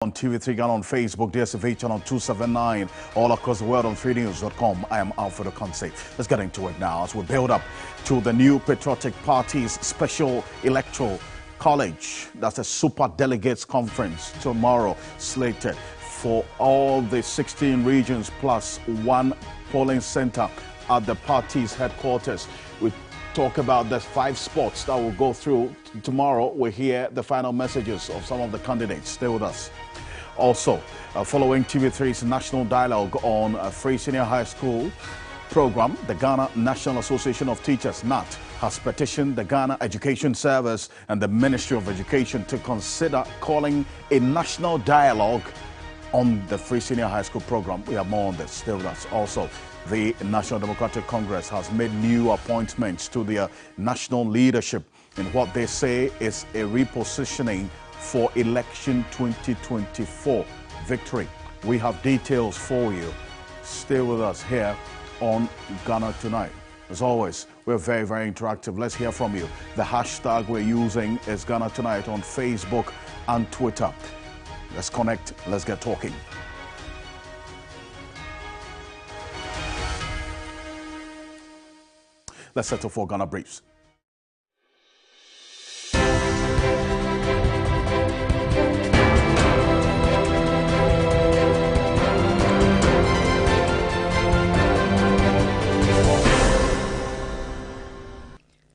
On TV3 Ghana, on Facebook, DSTV channel 279, all across the world on 3news.com. I am Alfred Ocansey. Let's get into it now as we build up to the new Patriotic Party's special electoral college. That's a super delegates conference tomorrow, slated for all the 16 regions plus one polling center at the party's headquarters. We talk about the 5 spots that will go through. Tomorrow we hear the final messages of some of the candidates. Stay with us. Also, following TV3's national dialogue on a free senior high school program, the Ghana National Association of Teachers, NAT, has petitioned the Ghana Education Service and the Ministry of Education to consider calling a national dialogue on the free senior high school program. We have more on this. Stay with us. Also, the National Democratic Congress has made new appointments to their national leadership in what they say is a repositioning for election 2024 victory. We have details for you. Stay with us here on Ghana Tonight. As always, we're very, very interactive. Let's hear from you. The hashtag we're using is Ghana Tonight on Facebook and Twitter. Let's connect. Let's get talking. Let's settle for Ghana Briefs.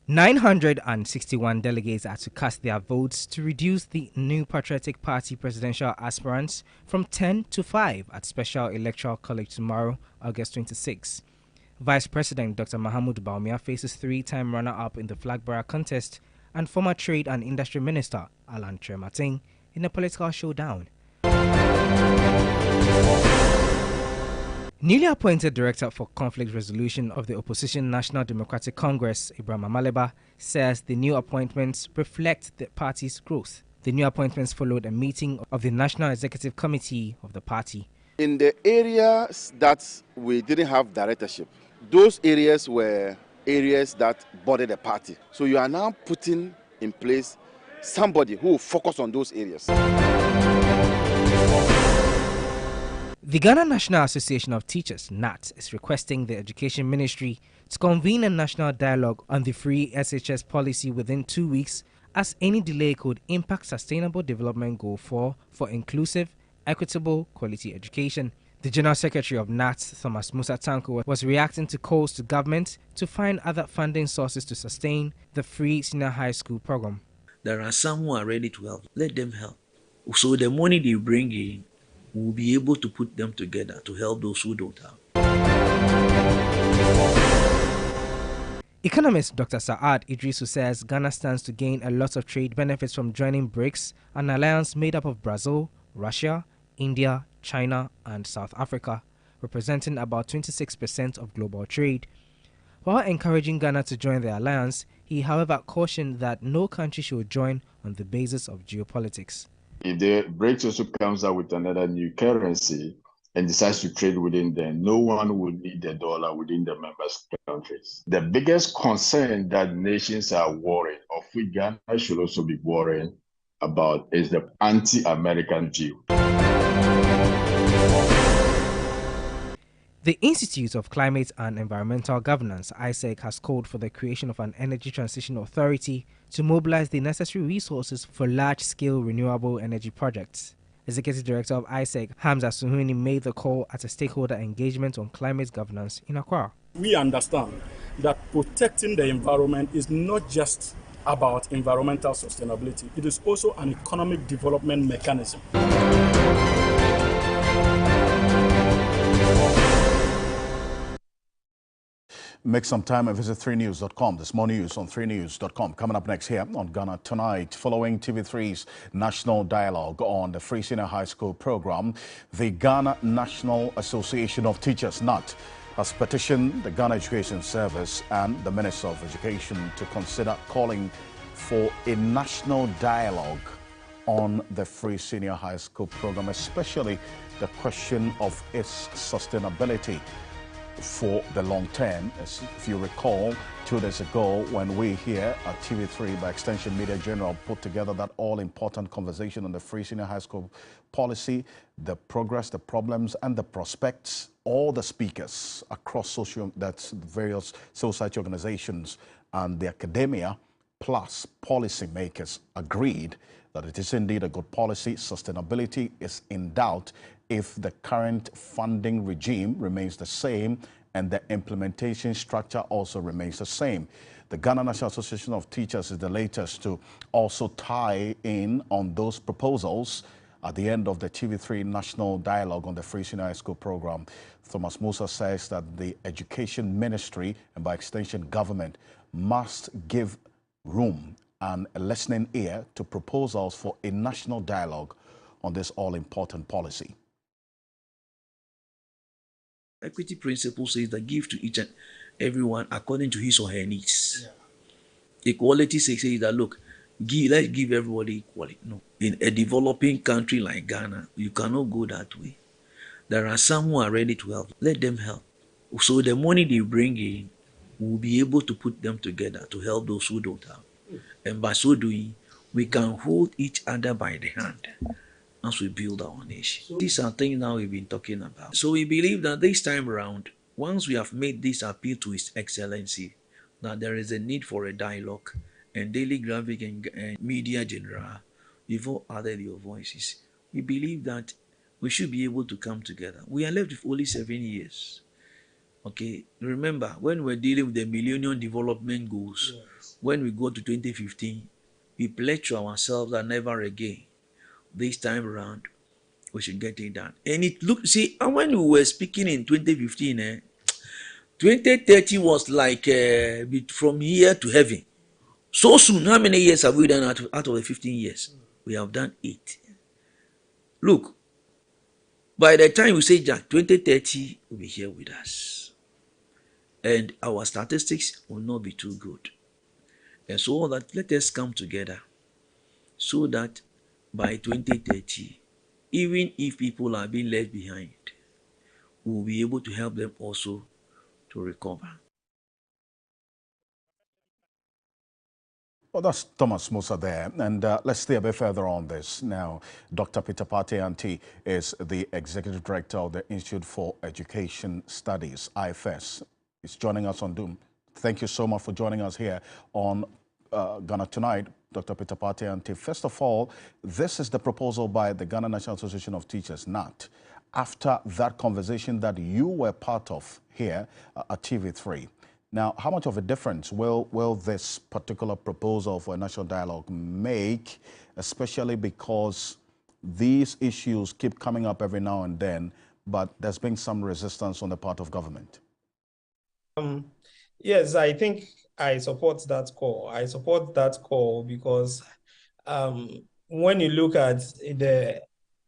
$961 delegates are to cast their votes to reduce the new Patriotic Party presidential aspirants from 10 to 5 at Special Electoral College tomorrow, August 26. Vice President Dr. Mahamudu Bawumia faces 3-time runner-up in the flag bearer contest and former Trade and Industry Minister Alan Tremating in a political showdown. Newly appointed Director for Conflict Resolution of the Opposition National Democratic Congress, Ibrahim Amaleba, says the new appointments reflect the party's growth. The new appointments followed a meeting of the National Executive Committee of the party. In the areas that we didn't have directorship, those areas were areas that bordered the party. So you are now putting in place somebody who will focus on those areas. The Ghana National Association of Teachers, NAT, is requesting the Education Ministry to convene a national dialogue on the free SHS policy within 2 weeks, as any delay could impact Sustainable Development Goal 4 for inclusive, equitable, quality education. The General Secretary of NAT, Thomas Musa Tanko, was reacting to calls to government to find other funding sources to sustain the free senior high school program. There are some who are ready to help. Let them help. So the money they bring in, we'll be able to put them together to help those who don't have. Economist Dr. Saad Idrisu says Ghana stands to gain a lot of trade benefits from joining BRICS, an alliance made up of Brazil, Russia, India, China, and South Africa, representing about 26% of global trade. While encouraging Ghana to join the alliance, he however cautioned that no country should join on the basis of geopolitics. If the BRICS also comes out with another new currency and decides to trade within them, no one will need the dollar within the member countries. The biggest concern that nations are worried, of which Ghana should also be worrying about, is the anti-American view. The Institute of Climate and Environmental Governance, ISEC, has called for the creation of an energy transition authority to mobilize the necessary resources for large-scale renewable energy projects. Executive Director of ISEC, Hamza Suhuni, made the call at a stakeholder engagement on climate governance in Accra. We understand that protecting the environment is not just about environmental sustainability. It is also an economic development mechanism. Make some time and visit 3news.com. There's more news on 3news.com. Coming up next here on Ghana Tonight, following TV3's national dialogue on the free senior high school program, the Ghana National Association of Teachers, NAT, has petitioned the Ghana Education Service and the Minister of Education to consider calling for a national dialogue on the free senior high school program, especially the question of its sustainability. for the long term. As if you recall, 2 days ago, when we here at TV3 by Extension Media General put together that all-important conversation on the free senior high school policy, the progress, the problems, and the prospects, all the speakers across various society organizations and the academia, plus policymakers, agreed that it is indeed a good policy. Sustainability is in doubt if the current funding regime remains the same and the implementation structure also remains the same. The Ghana National Association of Teachers is the latest to also tie in on those proposals at the end of the TV3 National Dialogue on the Free Senior High School program. Thomas Musa says that the Education Ministry and by extension government must give room and a listening ear to proposals for a national dialogue on this all-important policy. Equity principle says that give to each and everyone according to his or her needs. Yeah. Equality says that, look, let's give everybody equality. No. In a developing country like Ghana, you cannot go that way. There are some who are ready to help. Let them help. So the money they bring in, we'll be able to put them together to help those who don't have. And by so doing, we can hold each other by the hand as we build our nation. These are things now we've been talking about. So we believe that this time around, once we have made this appeal to His Excellency, that there is a need for a dialogue, and Daily Graphic and Media General, we've all added your voices. We believe that we should be able to come together. We are left with only 7 years. Okay, remember, when we're dealing with the Millennium Development Goals, yes, when we go to 2015, we pledge to ourselves that never again, this time around, we should get it done. And it looked, see, and when we were speaking in 2015, 2030 was like from here to heaven. So soon, how many years have we done out of the 15 years? We have done 8. Look, by the time we say Jack, 2030 will be here with us. And our statistics will not be too good. And so that let us come together so that by 2030, even if people are being left behind, we will be able to help them also to recover. Well, that's Thomas Musa there. And let's stay a bit further on this. Now, Dr. Peter Partey is the Executive Director of the Institute for Education Studies, IFS. He's joining us on Zoom. Thank you so much for joining us here on Ghana Tonight, Dr. Peter Partey. First of all, this is the proposal by the Ghana National Association of Teachers, NAT, after that conversation that you were part of here at TV3. Now, how much of a difference will this particular proposal for a national dialogue make, especially because these issues keep coming up every now and then, but there's been some resistance on the part of government? Yes, I think I support that call. I support that call because when you look at the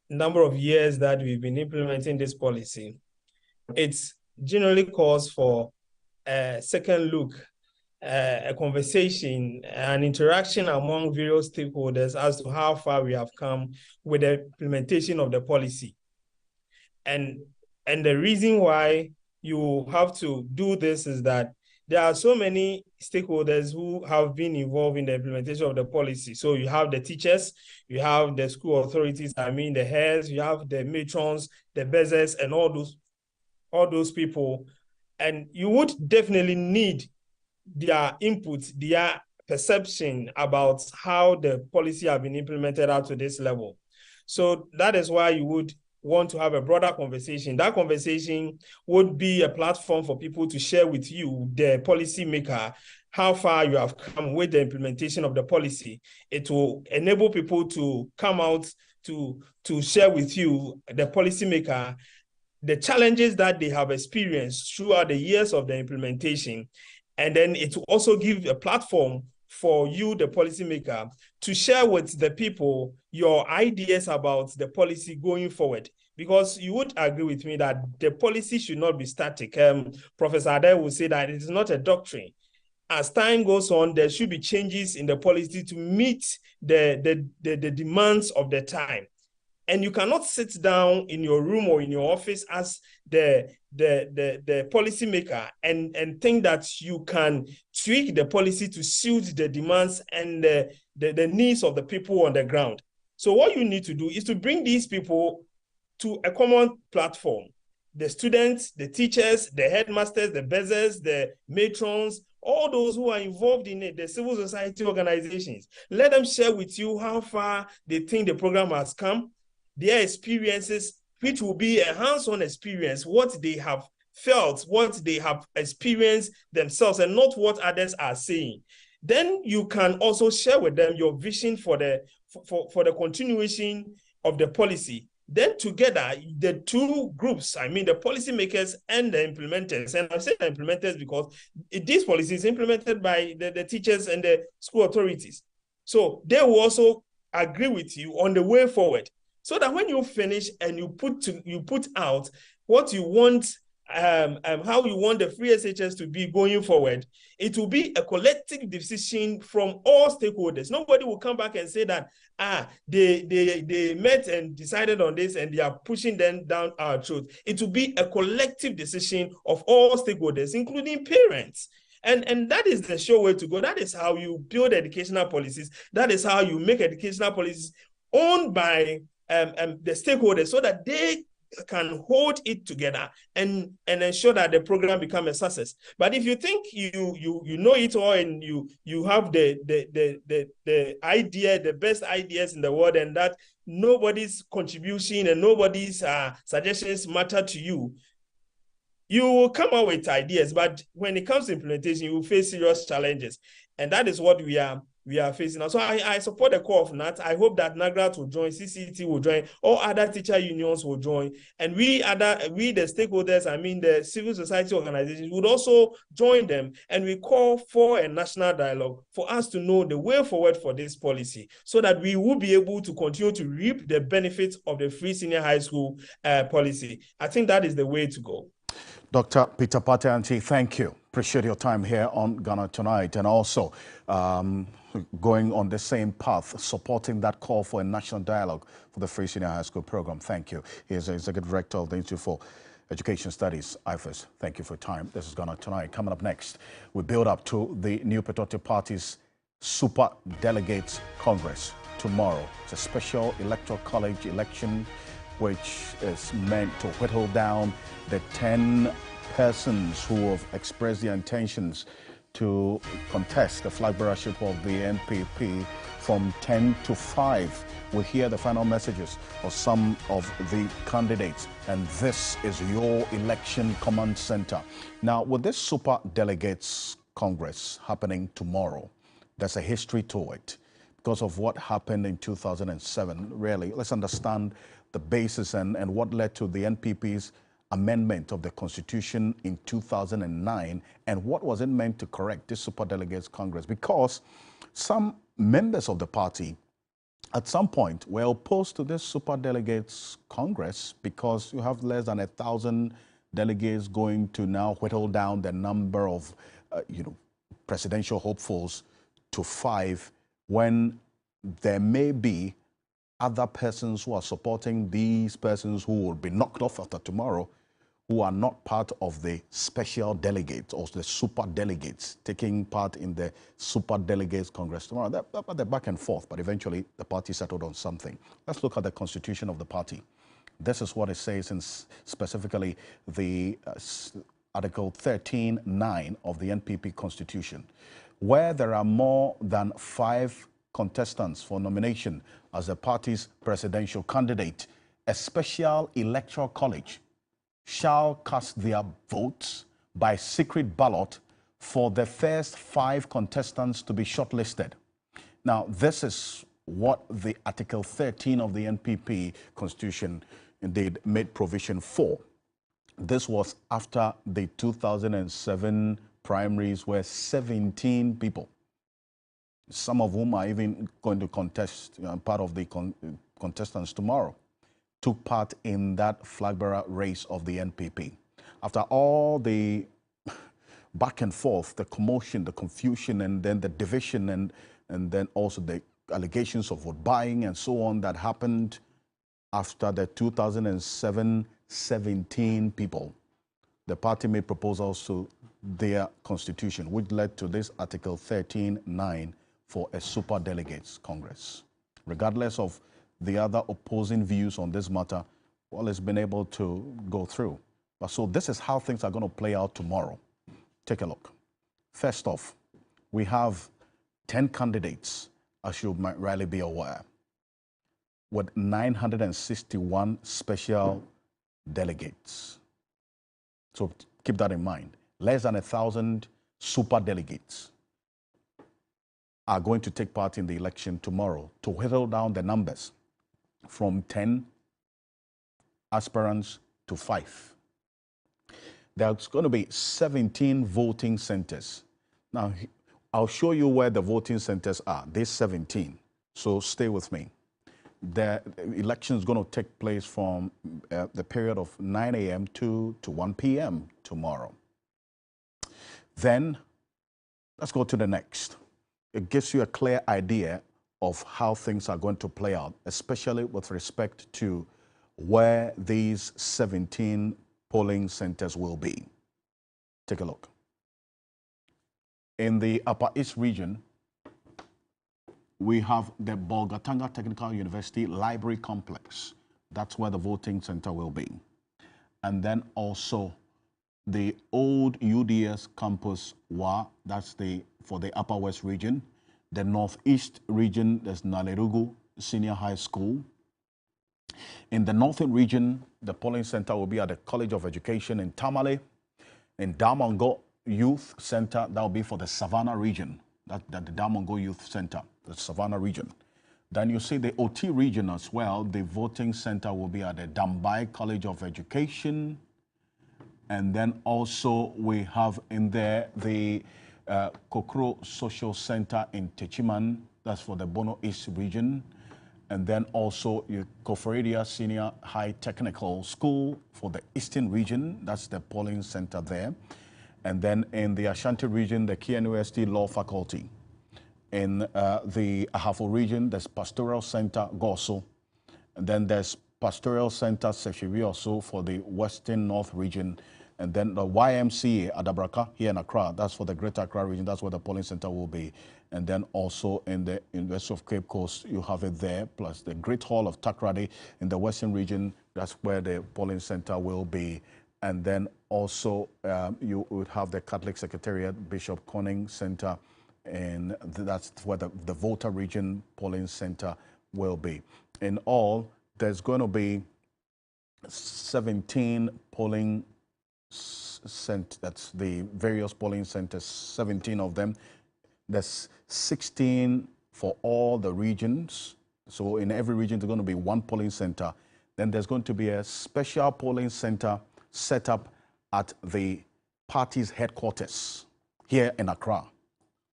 number of years that we've been implementing this policy, it's generally calls for a second look, a conversation, an interaction among various stakeholders as to how far we have come with the implementation of the policy. And the reason why you have to do this is that there are so many stakeholders who have been involved in the implementation of the policy. So you have the teachers, you have the school authorities, the heads, you have the matrons, the bezzers, and all those people. And you would definitely need their input, their perception about how the policy has been implemented out to this level. So that is why you would want to have a broader conversation. That conversation would be a platform for people to share with you, the policy maker, how far you have come with the implementation of the policy. It will enable people to come out to share with you, the policy maker, the challenges that they have experienced throughout the years of the implementation. And then it will also give a platform for you, the policymaker, to share with the people your ideas about the policy going forward. Because you would agree with me that the policy should not be static. Professor Adair will say that it is not a doctrine. As time goes on, there should be changes in the policy to meet the demands of the time. And you cannot sit down in your room or in your office as the policymaker and think that you can tweak the policy to suit the demands and the needs of the people on the ground. So what you need to do is to bring these people to a common platform. The students, the teachers, the headmasters, the buzzers, the matrons, all those who are involved in it, the civil society organizations, let them share with you how far they think the program has come, their experiences, which will be a hands-on experience, what they have felt, what they have experienced themselves, and not what others are saying. Then you can also share with them your vision for the continuation of the policy. Then together, the two groups, I mean the policymakers and the implementers, and I say the implementers because these policies implemented by the teachers and the school authorities. So they will also agree with you on the way forward, so that when you finish and you put out what you want, how you want the free SHS to be going forward, it will be a collective decision from all stakeholders. Nobody will come back and say that they met and decided on this and they are pushing them down our throat. It will be a collective decision of all stakeholders, including parents. And that is the sure way to go. That is how you build educational policies. That is how you make educational policies owned by the stakeholders, so that they can hold it together and ensure that the program becomes a success. But if you think you know it all and you have the idea, the best ideas in the world, and that nobody's contribution and nobody's suggestions matter to you, you will come up with ideas, but when it comes to implementation, you will face serious challenges. And that is what we are facing now. So I support the call of NAT. I hope that NAGRAT will join, CCT will join, all other teacher unions will join, and we the stakeholders, I mean the civil society organizations, would also join them, and we call for a national dialogue for us to know the way forward for this policy, so that we will be able to continue to reap the benefits of the free senior high school policy. I think that is the way to go. Dr. Peter Pate-Antwi, thank you. Appreciate your time here on Ghana Tonight, and also going on the same path, supporting that call for a national dialogue for the free senior high school program. Thank you. He is the Executive Director of the Institute for Education Studies, IFES. Thank you for your time. This is Ghana Tonight. Coming up next, we build up to the New Patriotic Party's Super Delegates Congress tomorrow. It's a special electoral college election which is meant to whittle down the 10 persons who have expressed their intentions to contest the flag bearership of the NPP from 10 to 5. We'll hear the final messages of some of the candidates, and this is your election command center. Now, with this Super Delegates Congress happening tomorrow, there's a history to it because of what happened in 2007. Really, let's understand the basis and what led to the NPP's amendment of the Constitution in 2009, and what was it meant to correct this Super Delegates Congress, because some members of the party at some point were opposed to this Super Delegates Congress because you have less than 1,000 delegates going to now whittle down the number of presidential hopefuls to 5, when there may be other persons who are supporting these persons who will be knocked off after tomorrow, who are not part of the special delegates or the super delegates taking part in the Super Delegates Congress tomorrow. They're back and forth, but eventually the party settled on something. Let's look at the constitution of the party. This is what it says in specifically the Article 13(9) of the NPP Constitution. Where there are more than 5 contestants for nomination as the party's presidential candidate, a special electoral college shall cast their votes by secret ballot for the first 5 contestants to be shortlisted. Now, this is what the Article 13 of the NPP Constitution indeed made provision for. This was after the 2007 primaries, where 17 people, some of whom are even going to contest, part of the contestants tomorrow, took part in that flag bearer race of the NPP. After all the back and forth, the commotion, the confusion, and then the division, and then also the allegations of vote buying and so on that happened, after the 2017 people, the party made proposals to their constitution, which led to this Article 13(9) for a super delegates Congress. Regardless of the other opposing views on this matter, well, it's been able to go through. But so this is how things are going to play out tomorrow. Take a look. First off, we have 10 candidates, as you might rightly be aware, with 961 special delegates. So keep that in mind. Less than 1,000 super delegates are going to take part in the election tomorrow to whittle down the numbers from 10 aspirants to 5. There's going to be 17 voting centers. Now, I'll show you where the voting centers are, these 17. So stay with me. The election is going to take place from the period of 9 a.m. to 1 p.m. tomorrow. Then, let's go to the next. It gives you a clear idea of how things are going to play out, especially with respect to where these 17 polling centers will be. Take a look. In the Upper East region, we have the Bolgatanga Technical University Library Complex. That's where the voting center will be. And then also the old UDS campus, that's for the Upper West region. The Northeast region, there's Nalerugu Senior High School. In the Northern region, the polling center will be at the College of Education in Tamale. In Damongo Youth Center, that will be for the Savannah region. That's the Damongo Youth Center, the Savannah region. Then you see the OT region as well. The voting center will be at the Dambai College of Education. And then also we have in there the Kokro Social Center in Techiman. That's for the Bono East region. And then also Koforidua Senior High Technical School for the Eastern region. That's the polling center there. And then in the Ashanti region, the KNUST Law Faculty. In the Ahafo region, there's Pastoral Center Goso. And then there's Pastoral Center Seshivioso for the Western North region. And then the YMCA Adabraka here in Accra, that's for the Greater Accra region, that's where the polling center will be. And then also in the University of Cape Coast, you have it there, plus the Great Hall of Takrady in the Western region, that's where the polling center will be. And then also you would have the Catholic Secretariat Bishop Conning Center, and that's where the voter region polling center will be. In all, there's going to be 17 polling centers, that's the various polling centers, 17 of them. There's 16 for all the regions. So in every region, there's going to be one polling center. Then there's going to be a special polling center set up at the party's headquarters here in Accra.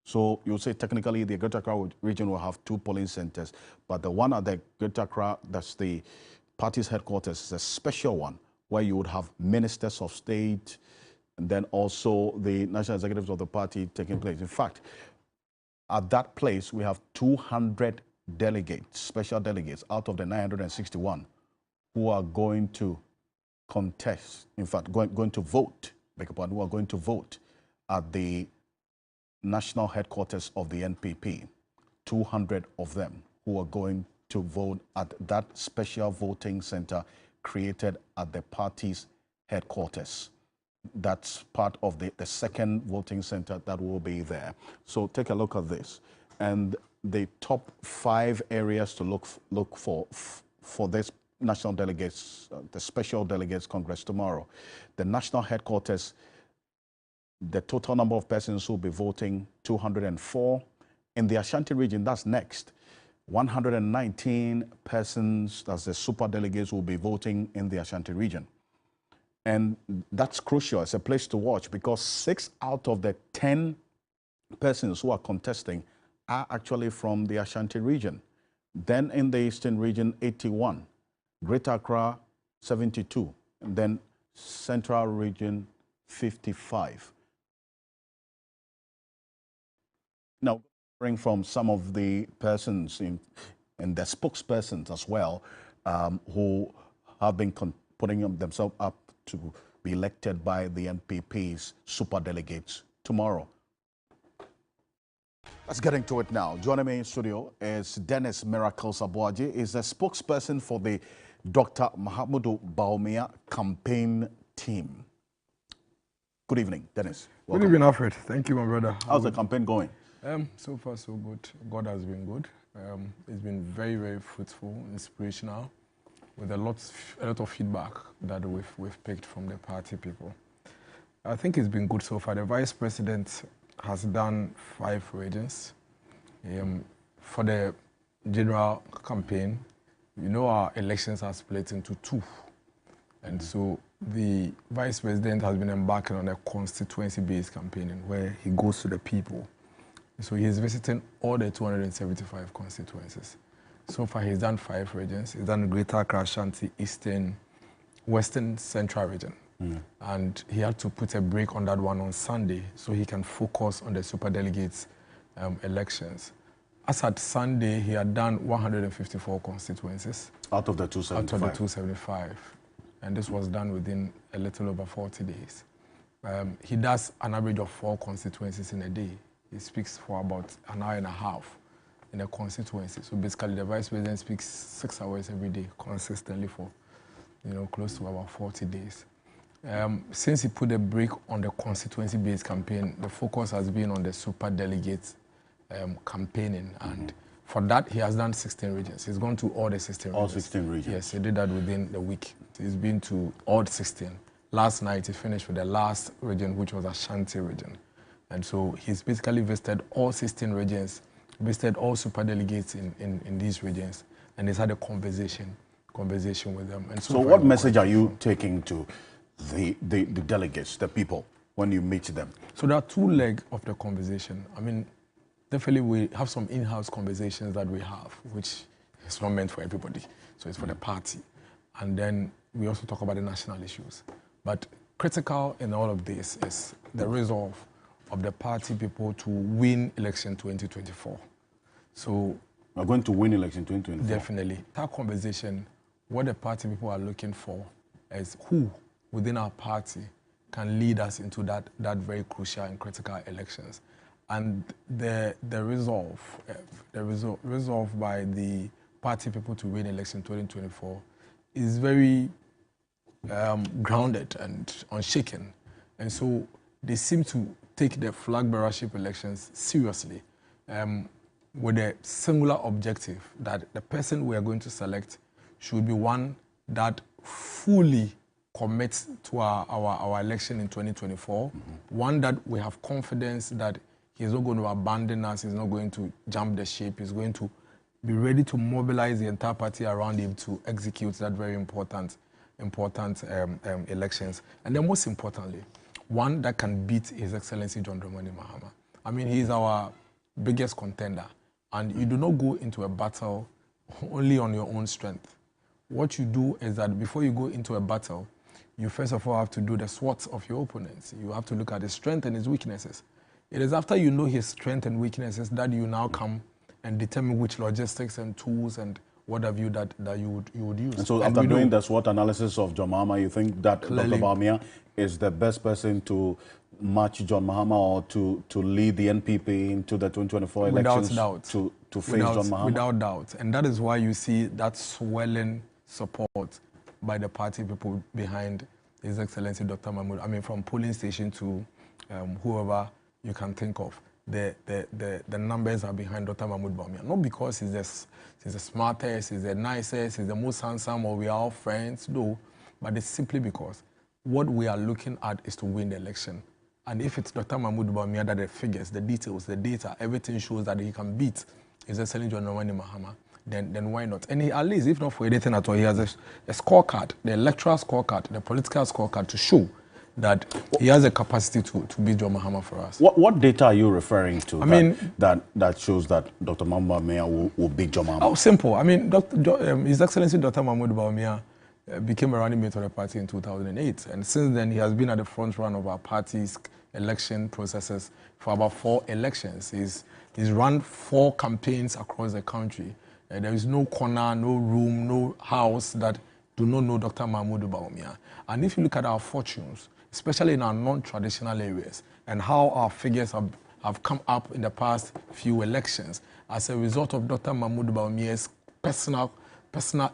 So you'll say technically the Greater Accra region will have 2 polling centers, but the one at the Greater Accra, that's the party's headquarters, is a special one where you would have ministers of state and then also the national executives of the party taking place. In fact, at that place, we have 200 delegates, special delegates, out of the 961 who are going to contest, in fact, going to vote, who are going to vote at the national headquarters of the NPP. 200 of them who are going to vote at that special voting center created at the party's headquarters. That's part of the second voting center that will be there. So take a look at this. And the top 5 areas to look for this national delegates, the special delegates Congress tomorrow. The national headquarters, the total number of persons who will be voting, 204. In the Ashanti region, that's next. 119 persons, that's the super delegates, will be voting in the Ashanti region. And that's crucial. It's a place to watch because 6 out of the 10 persons who are contesting are actually from the Ashanti region. Then in the Eastern region, 81. Greater Accra, 72. And then Central region, 55. Now, bring from some of the persons and the spokespersons as well. who have been putting themselves up to be elected by the NPP's super delegates tomorrow. Let's get into it now. Joining me in studio is Dennis Miracles Abuaji, is a spokesperson for the Dr. Mahamudu Bawumia campaign team. Good evening, Dennis. Welcome. Good evening, Alfred. Thank you, my brother. How's the campaign going? So far, so good. God has been good. It's been very, very fruitful, inspirational, with a lot of feedback that we've picked from the party people. I think it's been good so far. The Vice President has done 5 regions. For the general campaign, you know our elections are split into 2. And so the Vice President has been embarking on a constituency-based campaigning where he goes to the people. So he's visiting all the 275 constituencies. So far he's done 5 regions. He's done Greater Accra, Ashanti, Eastern, Western, Central region. And he had to put a break on that one on Sunday so he can focus on the superdelegates elections. As at Sunday, he had done 154 constituencies. Out of the 275? Out of the 275. And this was done within a little over 40 days. He does an average of 4 constituencies in a day. He speaks for about an hour and a half in a constituency. So basically, the Vice President speaks 6 hours every day consistently for, close to about 40 days. Since he put a break on the constituency-based campaign, the focus has been on the super delegates campaigning, and for that he has done 16 regions. He's gone to all the 16 regions. All 16 regions? Yes, he did that within the week. He's been to all 16. Last night he finished with the last region, which was Ashanti region. And so he's basically visited all 16 regions, visited all super delegates in these regions, and he's had a conversation with them. And so what message are you taking to the delegates, the people, when you meet them? So there are 2 legs of the conversation. I mean, definitely we have some in-house conversations that we have, which is not meant for everybody. So it's for the party. And then we also talk about the national issues. But critical in all of this is the resolve of the party people to win election 2024. So we're going to win election 2024? Definitely. That conversation, what the party people are looking for is who within our party can lead us into that very crucial and critical elections. And the resolve by the party people to win election 2024 is very grounded and unshaken. And so they seem to take the flag bearership elections seriously with a singular objective that the person we are going to select should be one that fully commits to our election in 2024, one that we have confidence that he's not going to abandon us, he's not going to jump the ship, he's going to be ready to mobilize the entire party around him to execute that very important elections. And then most importantly, one that can beat His Excellency John Dramani Mahama. I mean, he's our biggest contender, and you do not go into a battle only on your own strength. What you do is that before you go into a battle, you first of all have to do the SWOT of your opponents. You have to look at his strength and his weaknesses. It is after you know his strength and weaknesses that you now come and determine which logistics and tools and what have you that you would use. And so after doing the SWOT analysis of John Mahama, you think that clearly, Dr. Bawumia is the best person to match John Mahama or to lead the NPP into the 2024 elections to face John Mahama? Without doubt. And that is why you see that swelling support by the party people behind His Excellency Dr. Mahmoud. I mean, from polling station to whoever you can think of. The numbers are behind Dr. Mahmoud Bawumia. Not because he's the smartest, he's the nicest, he's the most handsome, or we are all friends, no. But it's simply because what we are looking at is to win the election. And if it's Dr. Mahmoud Bawumia that the figures, the details, the data, everything shows that he can beat His Excellency John Dramani Mahama, then why not? And he, at least, if not for anything at all, he has a scorecard, the electoral scorecard, the political scorecard to show that he has a capacity to beat John Mahama for us. What data are you referring to that shows that Dr. Mahmoud Bawumia will beat John Mahama? Oh, simple. I mean, His Excellency Dr. Mahmoud Bawumia became a running mate of the party in 2008. And since then, he has been at the front run of our party's election processes for about 4 elections. He's run 4 campaigns across the country. There is no corner, no room, no house that do not know Dr. Mahmoud Bawumia. And if you look at our fortunes, especially in our non-traditional areas, and how our figures have come up in the past few elections as a result of Dr. Mahmoud Bawumia's personal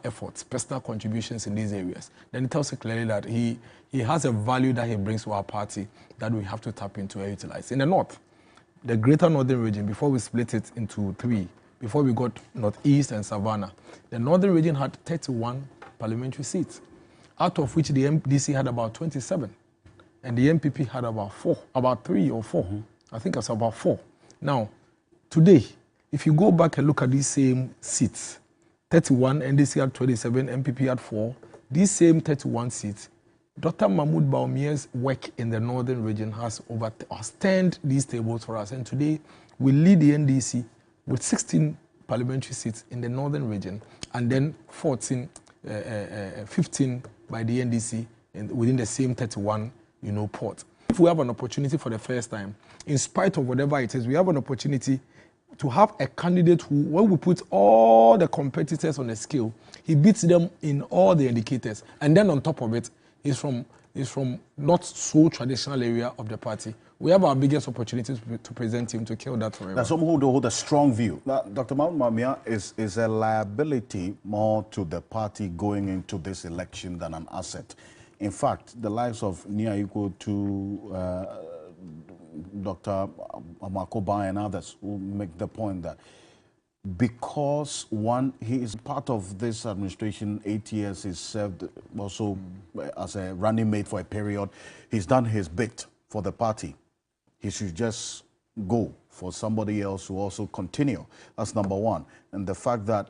efforts, personal contributions in these areas, then it tells you clearly that he has a value that he brings to our party that we have to tap into and utilize. In the north, the greater northern region, before we split it into three, before we got northeast and Savannah, the northern region had 31 parliamentary seats, out of which the MDC had about 27, and the MPP had about 3 or 4. I think it's about 4. Now, today, if you go back and look at these same seats, 31, NDC had 27, MPP had 4, these same 31 seats, Dr. Mahmoud Bawumia's work in the northern region has turned these tables for us. And today, we lead the NDC with 16 parliamentary seats in the northern region, and then 15 by the NDC within the same 31, port. If we have an opportunity for the first time, in spite of whatever it is, we have an opportunity to have a candidate who, when we put all the competitors on a scale, he beats them in all the indicators. And then on top of it, he's from not so traditional area of the party. We have our biggest opportunity to present him to kill that forever. Now, some who hold a strong view. Now, Dr. Mahmoud Bawumia is a liability more to the party going into this election than an asset. In fact, the likes of Niaiko to Dr. Amakoba and others will make the point that because he is part of this administration, 8 years, he's served also as a running mate for a period, he's done his bit for the party. He should just go for somebody else who also continue. That's number one. And the fact that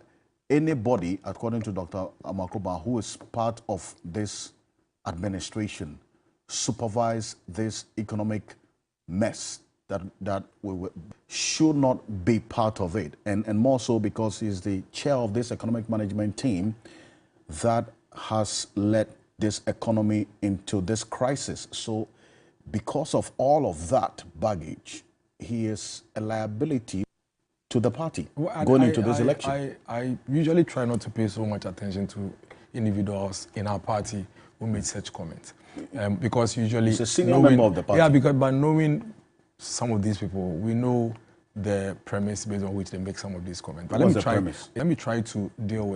anybody, according to Dr. Amakoba, who is part of this administration, supervise this economic mess that we should not be part of it. And more so because he's the chair of this economic management team that has led this economy into this crisis. So because of all of that baggage, he is a liability to the party going into this election. I usually try not to pay so much attention to individuals in our party who made such comments. Because usually... He's a senior member of the party. Yeah, because by knowing some of these people, we know the premise based on which they make some of these comments. But let me try to deal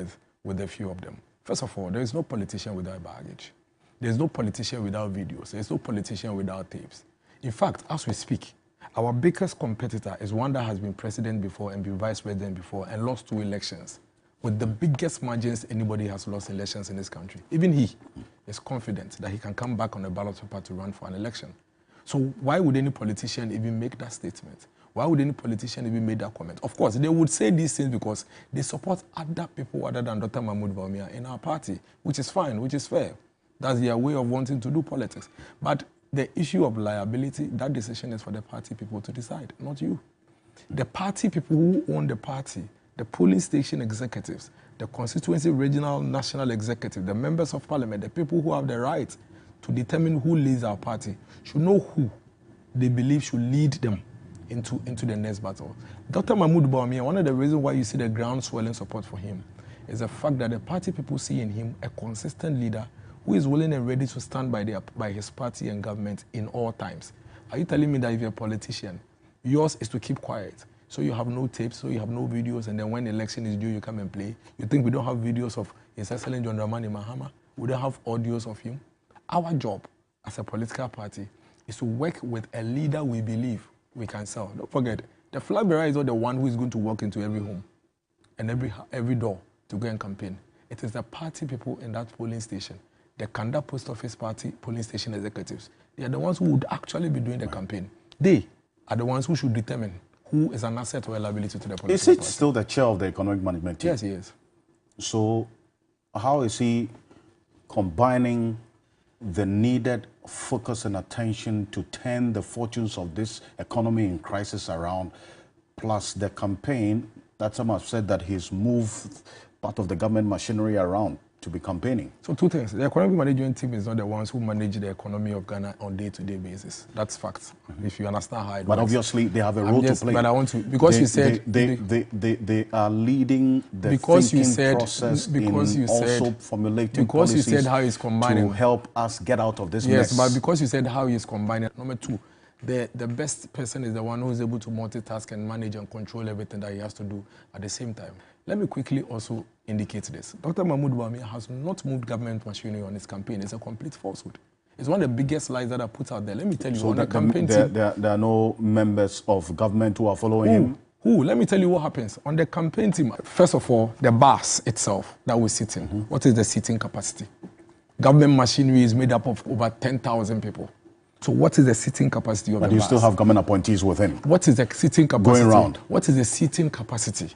with a few of them. First of all, there is no politician without baggage. There's no politician without videos. There's no politician without tapes. In fact, as we speak, our biggest competitor is one that has been president before and been vice president before and lost 2 elections with the biggest margins anybody has lost elections in this country. Even he is confident that he can come back on the ballot paper to run for an election. So why would any politician even make that statement? Why would any politician even make that comment? Of course, they would say these things because they support other people other than Dr. Mahmoud Bawumia in our party, which is fine, which is fair. That's their way of wanting to do politics. But the issue of liability, that decision is for the party people to decide, not you. The party people who own the party, the polling station executives, the constituency, regional, national executive, the members of parliament, the people who have the right to determine who leads our party, should know who they believe should lead them into the next battle. Dr. Mahmoud Bawumia, one of the reasons why you see the groundswell in support for him is the fact that the party people see in him a consistent leader who is willing and ready to stand by his party and government in all times. Are you telling me that if you're a politician, yours is to keep quiet, so you have no tapes, so you have no videos, and then when the election is due, you come and play? You think we don't have videos of His Excellency John Dramani Mahama? We don't have audios of him? Our job as a political party is to work with a leader we believe we can sell. Don't forget, the flag bearer is not the one who is going to walk into every home and every door to go and campaign. It is the party people in that polling station, the Kanda Post Office Party polling station executives. They are the ones who would actually be doing the campaign. They are the ones who should determine who is an asset or a liability to the political party. Is he still the chair of the economic management team? Yes, he is. So how is he combining the needed focus and attention to turn the fortunes of this economy in crisis around, plus the campaign that some have said that he's moved part of the government machinery around to be campaigning? So two things. The economic management team is not the ones who manage the economy of Ghana on day-to-day basis. That's fact. If you understand how it But works. obviously they have a role to play. But I want to, because you said they are leading the because thinking you said, process because in you said, also formulating because policies you said how it's combining to help us get out of this yes, mess. but because you said how it's combining. Number two, the best person is the one who is able to multitask and manage and control everything that he has to do at the same time. Let me quickly also indicate this. Dr. Mahmoud Bawumia has not moved government machinery on his campaign. It's a complete falsehood. It's one of the biggest lies that I put out there. Let me tell you, so on the campaign team, there are no members of government who are following him? Who? Let me tell you what happens. On the campaign team, first of all, the bus itself that we sit in. What is the seating capacity? Government machinery is made up of over 10,000 people. So what is the seating capacity of the bus? But you still have government appointees with him? What is the seating capacity? Going around. What is the seating capacity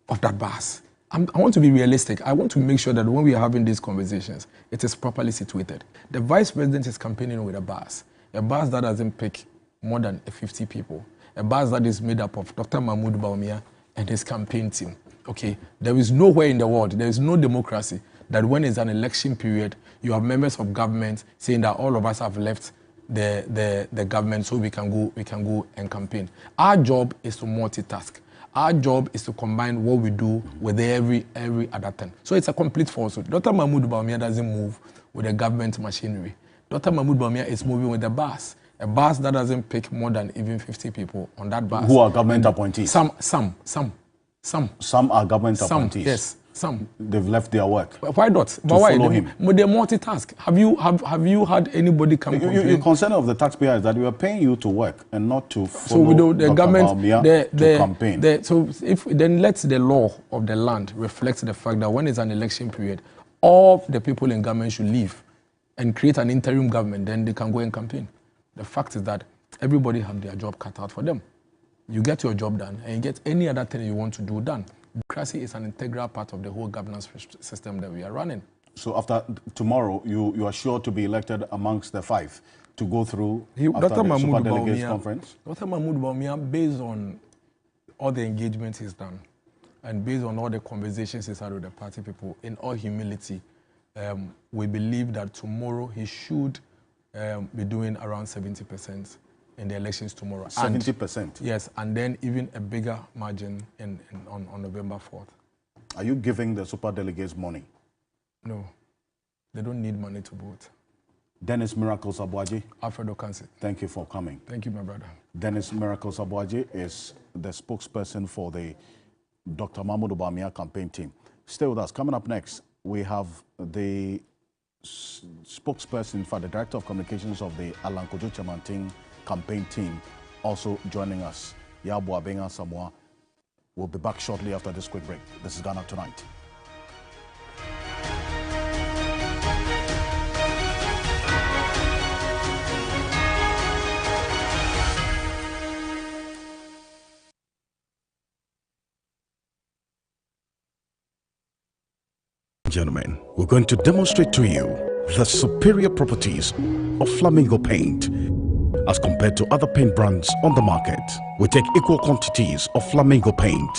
of that bus? I want to be realistic. I want to make sure that when we are having these conversations, it is properly situated. The vice president is campaigning with a bus that doesn't pick more than 50 people, a bus that is made up of Dr. Mahmoud Bawumia and his campaign team. Okay, there is nowhere in the world, there is no democracy that when it's an election period, you have members of government saying that all of us have left the government so we can go and campaign. Our job is to multitask. Our job is to combine what we do with every other thing. So it's a complete falsehood. Dr. Mahmoud Bawumia doesn't move with the government machinery. Dr. Mahmoud Bawumia is moving with a bus that doesn't pick more than even 50 people on that bus. Who are government appointees? Some. Some are government appointees? Yes. Some. They've left their work. Why not? To follow him. They multitask. Have you had anybody come complain? Your concern of the taxpayer is that we are paying you to work and not to follow the government to campaign. So if then let the law of the land reflect the fact that when it's an election period, all the people in government should leave and create an interim government. Then they can go and campaign. The fact is that everybody have their job cut out for them. You get your job done and you get any other thing you want to do done. Democracy is an integral part of the whole governance system that we are running. So after tomorrow, you are sure to be elected amongst the 5 to go through after the Mahmoud Super Delegates Bawumia, Conference? Dr. Mahmoud Bawumia, based on all the engagement he's done and based on all the conversations he's had with the party people, in all humility, we believe that tomorrow he should be doing around 70% in the elections tomorrow. 70%? Yes, and then even a bigger margin on November 4th. Are you giving the super delegates money? No, they don't need money to vote. Dennis Miracles Abuaji. Alfred Ocansey. Thank you for coming. Thank you, my brother. Dennis Miracles Abuaji is the spokesperson for the Dr. Mahmoud Bawumia campaign team. Stay with us. Coming up next, we have the spokesperson for the Director of Communications of the Alan Kojo Chamantin campaign team also joining us. Yabu Abenga Samoa. We'll be back shortly after this quick break. This is Ghana Tonight. Gentlemen, we're going to demonstrate to you the superior properties of Flamingo paint as compared to other paint brands on the market. We take equal quantities of Flamingo paint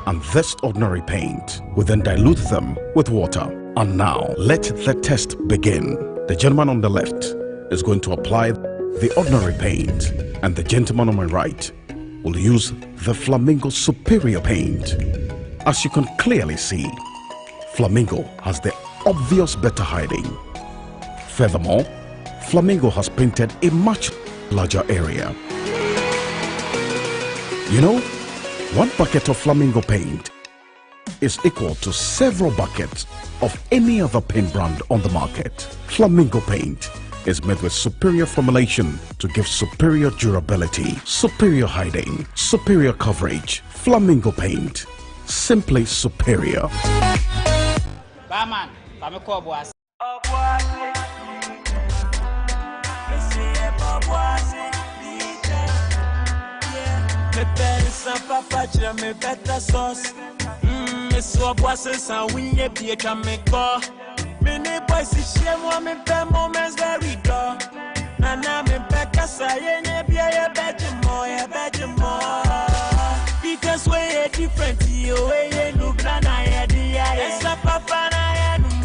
and this ordinary paint. We then dilute them with water. And now, let the test begin. The gentleman on the left is going to apply the ordinary paint, and the gentleman on my right will use the Flamingo superior paint. As you can clearly see, Flamingo has the obvious better hiding. Furthermore, Flamingo has painted a much larger area. You know, 1 bucket of Flamingo paint is equal to several buckets of any other paint brand on the market. Flamingo paint is made with superior formulation to give superior durability, superior hiding, superior coverage. Flamingo paint, simply superior. Barman, me pensa papachira me better sauce. Me so boise san winye pietra me go. Me ne boys share mo me pe moments very dull. Na me beka say nye bia ye beje mo. Because we different you we look na ye dia. Yes papa na ye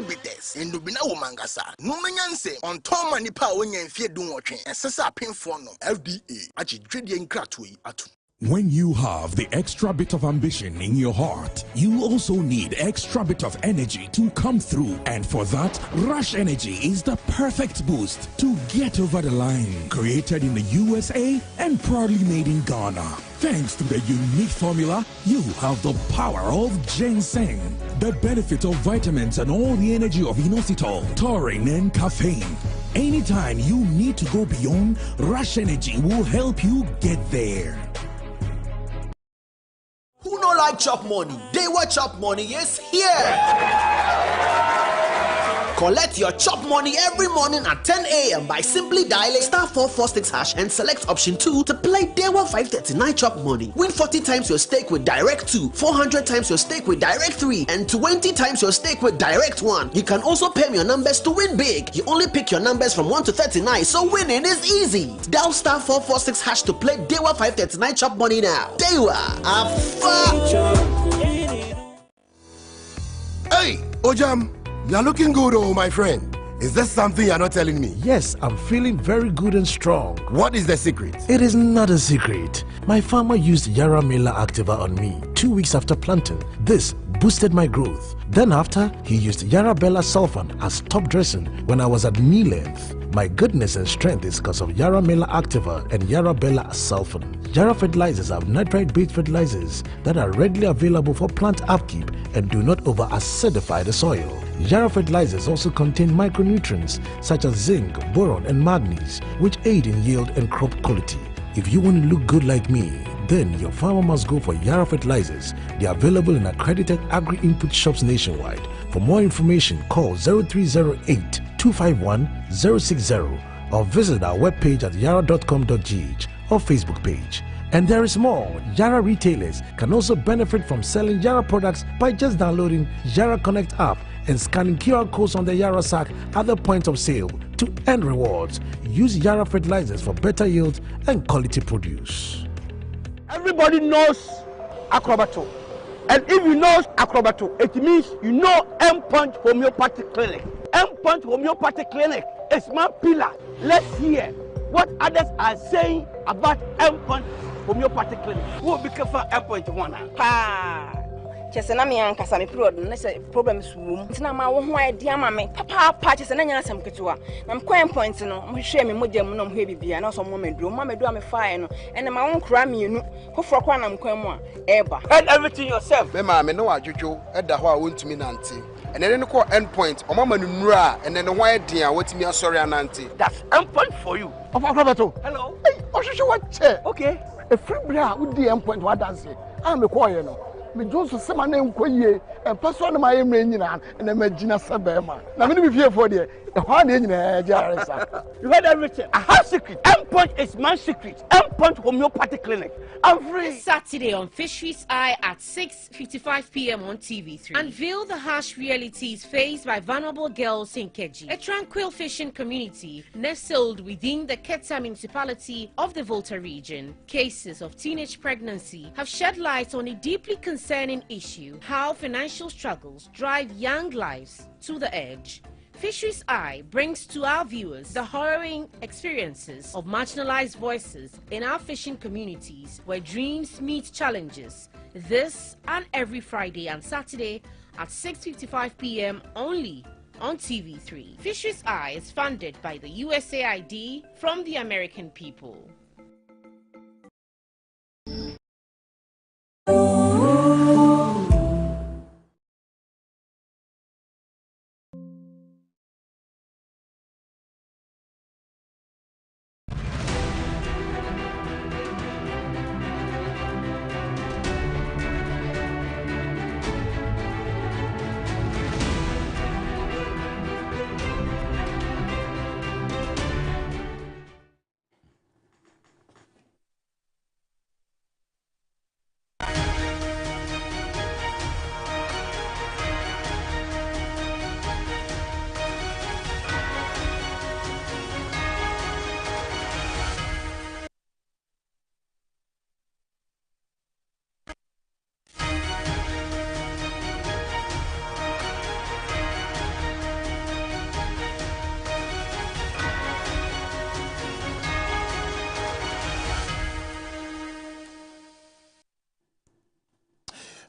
bitters and Lubina Womangasa. No manyanse on Tom and Nipa when you fear doing watching and Sessa Pinfono FDA. Achi Dredian Cratui at. When you have the extra bit of ambition in your heart, you also need extra bit of energy to come through. And for that, Rush Energy is the perfect boost to get over the line. Created in the USA and proudly made in Ghana. Thanks to the unique formula, you have the power of ginseng, the benefit of vitamins and all the energy of inositol, taurine and caffeine. Anytime you need to go beyond, Rush Energy will help you get there. Who no like chop money? They want chop money is here. Collect your chop money every morning at 10 a.m. by simply dialing *446# and select option 2 to play Day 539 chop money. Win 40 times your stake with Direct 2, 400 times your stake with Direct 3, and 20 times your stake with Direct 1. You can also pay your numbers to win big. You only pick your numbers from 1 to 39, so winning is easy. Dial *446# to play Day 539 chop money now. Dewa, Hey, Ojam. You're looking good, oh my friend. Is there something you're not telling me? Yes, I'm feeling very good and strong. What is the secret? It is not a secret. My farmer used Yara Mela Activa on me 2 weeks after planting. This boosted my growth. Then after, he used Yara Bella Sulfan as top dressing when I was at knee length. My goodness and strength is because of Yara Mela Activa and Yara Bella Sulfan. Yara fertilizers have nitrite-based fertilizers that are readily available for plant upkeep and do not over-acidify the soil. Yara fertilizers also contain micronutrients such as zinc, boron, and manganese, which aid in yield and crop quality. If you want to look good like me, then your farmer must go for Yara fertilizers. They are available in accredited agri-input shops nationwide. For more information, call 0308 251 060 or visit our webpage at yara.com.gh or Facebook page. And there is more. Yara retailers can also benefit from selling Yara products by just downloading Yara Connect app and scanning QR codes on the Yara sack at the point of sale to earn rewards. Use Yara fertilizers for better yield and quality produce. Everybody knows Acrobato. And if you know Acrobato, it means you know M-Punch Homeopathic Clinic. M-Punch Homeopathic Clinic is my pillar. Let's hear what others are saying about M-Punch Homeopathic Clinic. Who will be careful M-Punch one? Chesena me ankasa me period no say problems wom ntina ma wo ho idea ma me papa chesena nya asem ketewa na me coin point no mo hwe me modam no mo hwe bibia na so mo medro a me fire no ene ma won kra mienu kofro kwa na mkwan mu a eba and everything yourself me ma me no adwodwo eda ho a wontumi nante ene ne ko end point o mama no nura ene ne ho idea watimi asori anante. That's end point for you of Acrobato. Hello hey ohwehwe what che okay a free bra wo di end point what dance am me call you no me Johnson sema na enkoyie e person na my emre nyina na magina sebema na me be fie for there e ho na nyina jaresa. You heard everything. I have secret. M-Punch is my secret. M-Punch Homeopathic Clinic. I'm free. This Saturday on Fisheries Eye at 6:55 p.m. on TV3. Unveil the harsh realities faced by vulnerable girls in Keji, a tranquil fishing community nestled within the Keta municipality of the Volta region. Cases of teenage pregnancy have shed light on a deeply concerning issue: how financial struggles drive young lives to the edge. Fisheries Eye brings to our viewers the harrowing experiences of marginalized voices in our fishing communities where dreams meet challenges. This and every Friday and Saturday at 6:55 p.m. only on TV3. Fisheries Eye is funded by the USAID from the American people.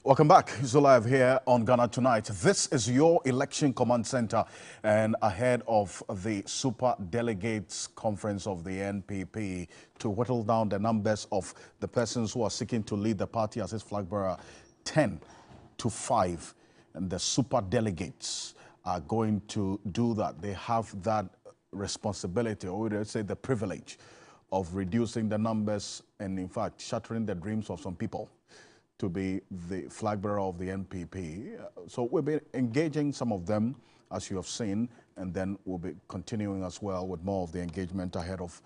Welcome back. It's live here on Ghana Tonight. This is your election command center, and ahead of the Super Delegates Conference of the NPP to whittle down the numbers of the persons who are seeking to lead the party as its flag bearer, 10 to 5, and the Super Delegates are going to do that. They have that responsibility, or let's say the privilege, of reducing the numbers and, in fact, shattering the dreams of some people to be the flag bearer of the NPP. So we'll be engaging some of them, as you have seen, and then we'll be continuing as well with more of the engagement ahead of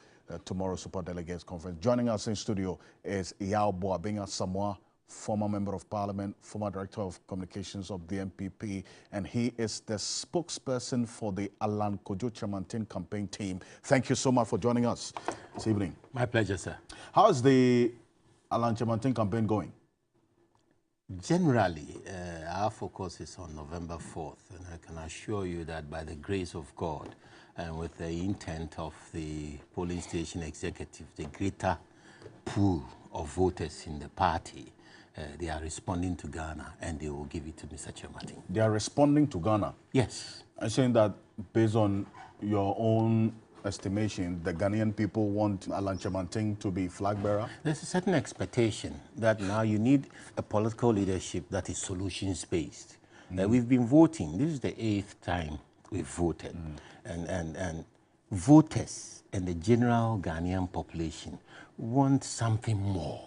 tomorrow's Super Delegates Conference. Joining us in studio is Yao Boabinga Samoa, former Member of Parliament, former Director of Communications of the NPP, and he is the spokesperson for the Alan Kojo Chamantin campaign team. Thank you so much for joining us this evening. My pleasure, sir. How is the Alan Chamantin campaign going? Generally, our focus is on November 4th, and I can assure you that by the grace of God and with the intent of the polling station executive, the greater pool of voters in the party, they are responding to Ghana and they will give it to Mr. Chamantin. They are responding to Ghana? Yes. I'm saying that based on your own estimation, the Ghanaian people want Alan Chamantin to be flag bearer? There's a certain expectation that now you need a political leadership that is solutions-based. We've been voting. This is the 8th time we've voted. And voters and the general Ghanaian population want something more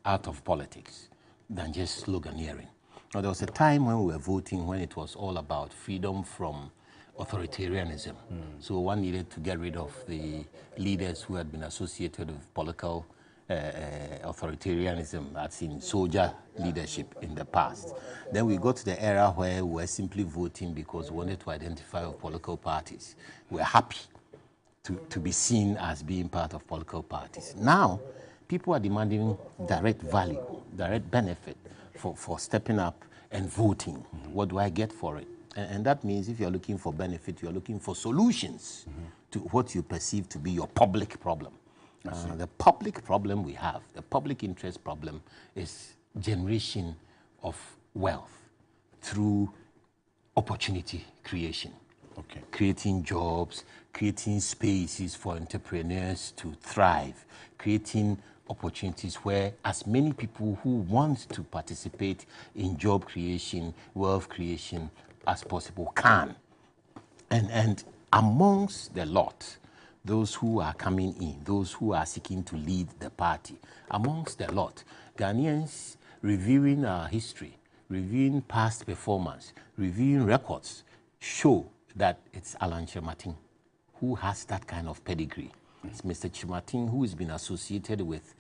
out of politics than just sloganeering. Now, there was a time when we were voting when it was all about freedom from authoritarianism. So one needed to get rid of the leaders who had been associated with political authoritarianism, that's in soldier leadership in the past. Then we got to the era where we were simply voting because we wanted to identify with political parties. We were happy to be seen as being part of political parties. Now, people are demanding direct value, direct benefit for stepping up and voting. What do I get for it? And that means if you're looking for benefit, you're looking for solutions to what you perceive to be your public problem. The public problem we have, the public interest problem, is generation of wealth through opportunity creation. Creating jobs, creating spaces for entrepreneurs to thrive, creating opportunities where as many people who want to participate in job creation, wealth creation, as possible can. And amongst the lot, those who are coming in, those who are seeking to lead the party, amongst the lot, Ghanaians reviewing our history, reviewing past performance, reviewing records, show that it's Alan Chamantin who has that kind of pedigree. It's Mr. Chamantin who has been associated with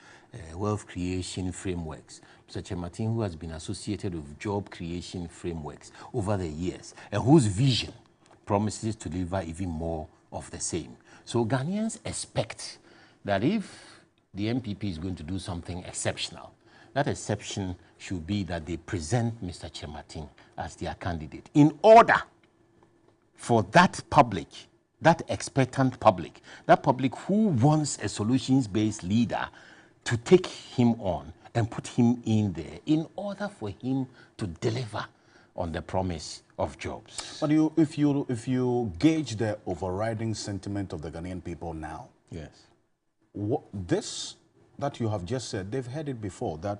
wealth creation frameworks. Mr. Chamantin who has been associated with job creation frameworks over the years, and whose vision promises to deliver even more of the same. So Ghanaians expect that if the NPP is going to do something exceptional, that exception should be that they present Mr. Chamantin as their candidate in order for that public, that expectant public, that public who wants a solutions-based leader to take him on and put him in there in order for him to deliver on the promise of jobs. But if you gauge the overriding sentiment of the Ghanaian people now, yes, this that you have just said, they've heard it before, that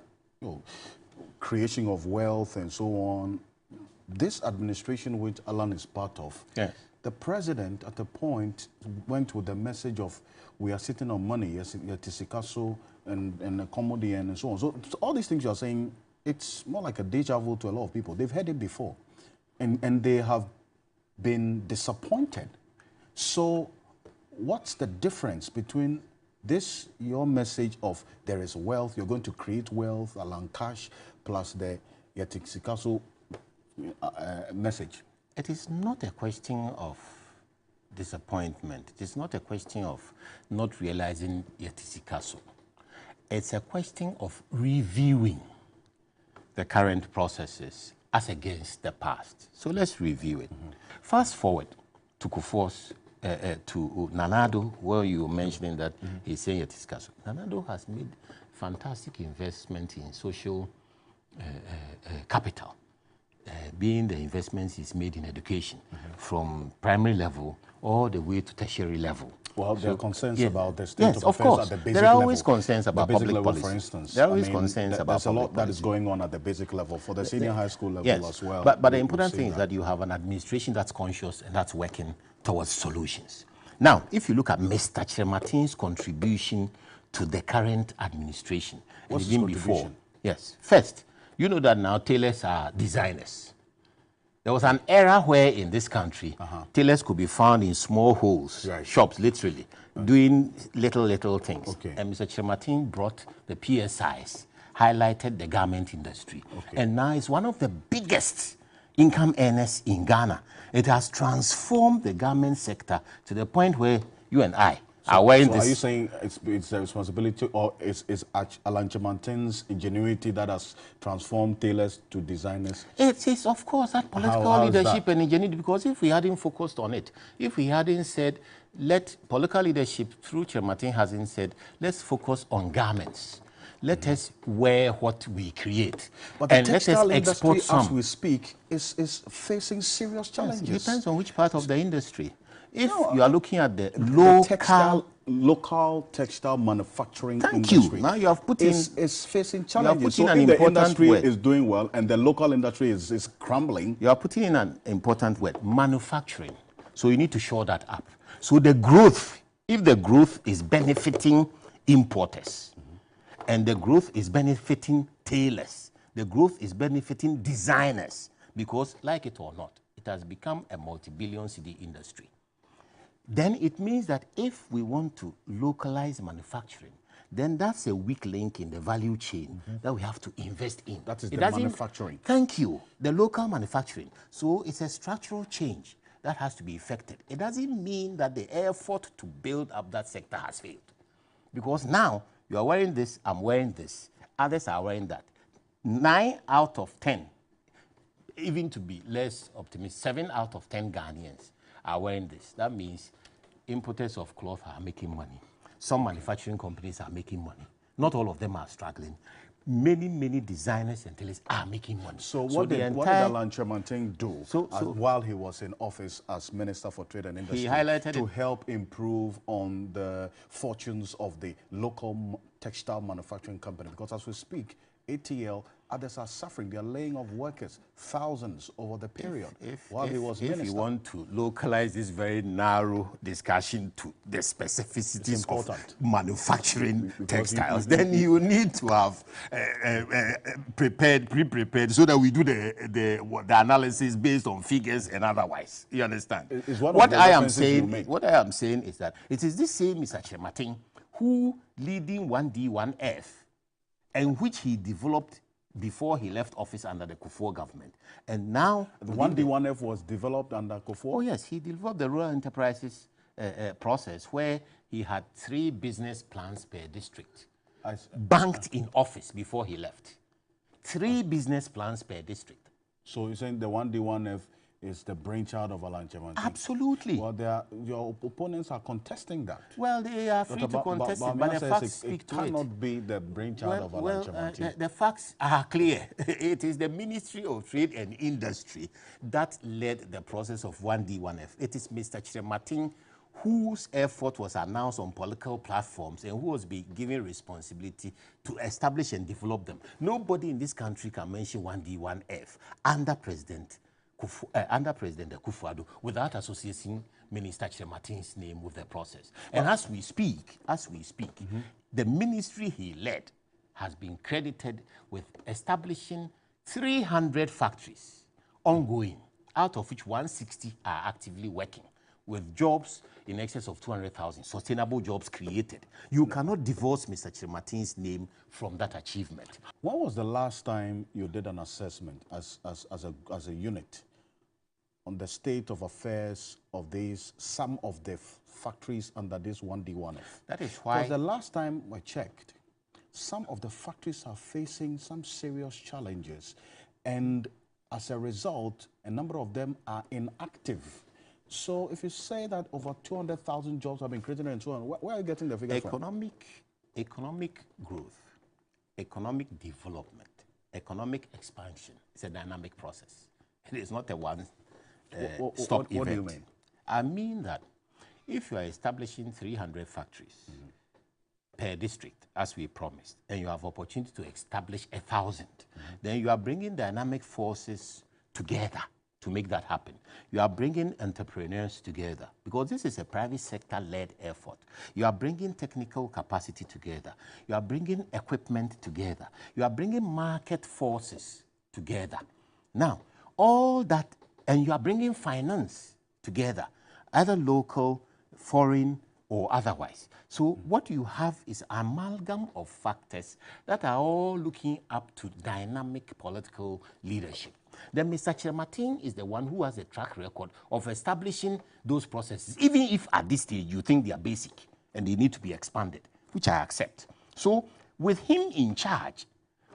creation of wealth and so on. This administration which Alan is part of, yes, the president at a point went with the message of we are sitting on money, yes, Tisikaso and commodity and so on. So all these things you are saying, it's more like a deja vu to a lot of people. They've heard it before, and they have been disappointed. So what's the difference between this, your message of there is wealth, you're going to create wealth, Alan Cash, plus the Yatisikaso message? It is not a question of disappointment. It is not a question of not realizing Yatisikaso. It's a question of reviewing the current processes as against the past. So let's review it. Fast forward to Kufuor's, to Nanado, where you were mentioning that he's saying Yatisikaso. Nanado has made fantastic investment in social capital, being the investments is made in education from primary level all the way to tertiary level. Well, there are concerns about the state yes, of of affairs course. at the basic There level. are always concerns about public level, policy. for instance. There are always concerns about there's a lot public that is policy. going on at the basic level, for the senior high school level yes. as well. But the important thing is that you have an administration that's conscious and that's working towards solutions. Now, if you look at Mr. Chirematin's contribution to the current administration, What's and his even before, contribution? yes. First, you know that now tailors are designers. There was an era where in this country, tailors could be found in small holes, shops literally, doing little things. Okay. And Mr. Chirematin brought the PSIs, highlighted the garment industry. And now it's one of the biggest income earners in Ghana. It has transformed the garment sector to the point where you and I are wearing this. Are you saying it's the responsibility, or is Alan Chirematin's ingenuity that has transformed tailors to designers? It is, of course, that political leadership and ingenuity, because if we hadn't focused on it, if we hadn't said, political leadership through Chirematin hasn't said, let's focus on garments. Let us wear what we create. But the and textile let us export industry, some. as we speak, is facing serious challenges. Yes, it depends on which part of the industry. If No, you are looking at the local textile manufacturing Thank industry, you. Now you have put in, is facing you challenges. have put So in an if the important industry word. is doing well and the local industry is crumbling, you are putting in an important word, manufacturing. So you need to shore that up. So the growth, if the growth is benefiting importers, and the growth is benefiting tailors, the growth is benefiting designers, because like it or not, it has become a multi-billion cedi industry. Then it means that if we want to localize manufacturing, then that's a weak link in the value chain that we have to invest in. That is the manufacturing. Thank you. The local manufacturing. So it's a structural change that has to be effected. It doesn't mean that the effort to build up that sector has failed. Because now you are wearing this, I'm wearing this, others are wearing that. 9 out of 10, even to be less optimistic, 7 out of 10 Ghanaians are wearing this. That means importers of cloth are making money. Some manufacturing companies are making money. Not all of them are struggling. Many designers and tailors are making money. So what did Alan Chirematin do while he was in office as Minister for Trade and Industry to help improve on the fortunes of the local textile manufacturing company? Because as we speak, ATL, others are suffering. They are laying off workers, thousands over the period while he was minister. If you want to localize this very narrow discussion to the specificities of manufacturing textiles, then you need to have pre-prepared so that we do the analysis based on figures and otherwise. You understand? What I am saying is that it is this same Mr. Chirematin who leading 1D1F, and which he developed before he left office under the Kufuor government. And now... The 1D1F was developed under Kufuor? Oh, yes. He developed the rural enterprises process where he had 3 business plans per district banked in office before he left. 3 business plans per district. So you're saying the 1D1F is the brainchild of Alan Chirematin? Absolutely. Well, your opponents are contesting that. Well, they are free to contest it, but the facts speak to it. It cannot be the brainchild of Alan Chirematin. The facts are clear. It is the Ministry of Trade and Industry that led the process of 1D1F. It is Mr. Chirematin whose effort was announced on political platforms and who was being given responsibility to establish and develop them. Nobody in this country can mention 1D1F under President Akufo-Addo without associating Minister Chirematin's name with the process. And as we speak, the ministry he led has been credited with establishing 300 factories ongoing, out of which 160 are actively working, with jobs in excess of 200,000, sustainable jobs created. You cannot divorce Mr. Chirematin's name from that achievement. When was the last time you did an assessment as a unit on the state of affairs of some of the factories under this 1D1F? That is why... Because the last time I checked, some of the factories are facing some serious challenges, and as a result, a number of them are inactive. So if you say that over 200,000 jobs have been created and so on, where are you getting the figures from? Economic growth, economic development, economic expansion is a dynamic process. It is not a one-stop event. What do you mean? I mean that if you are establishing 300 factories per district, as we promised, and you have opportunity to establish 1,000, then you are bringing dynamic forces together to make that happen. You are bringing entrepreneurs together because this is a private sector-led effort. You are bringing technical capacity together. You are bringing equipment together. You are bringing market forces together. Now, all that, and you are bringing finance together, either local, foreign, or otherwise. So what you have is an amalgam of factors that are all looking up to dynamic political leadership. Then Mr. Chirmatin is the one who has a track record of establishing those processes, even if at this stage you think they are basic and they need to be expanded, which I accept. So with him in charge,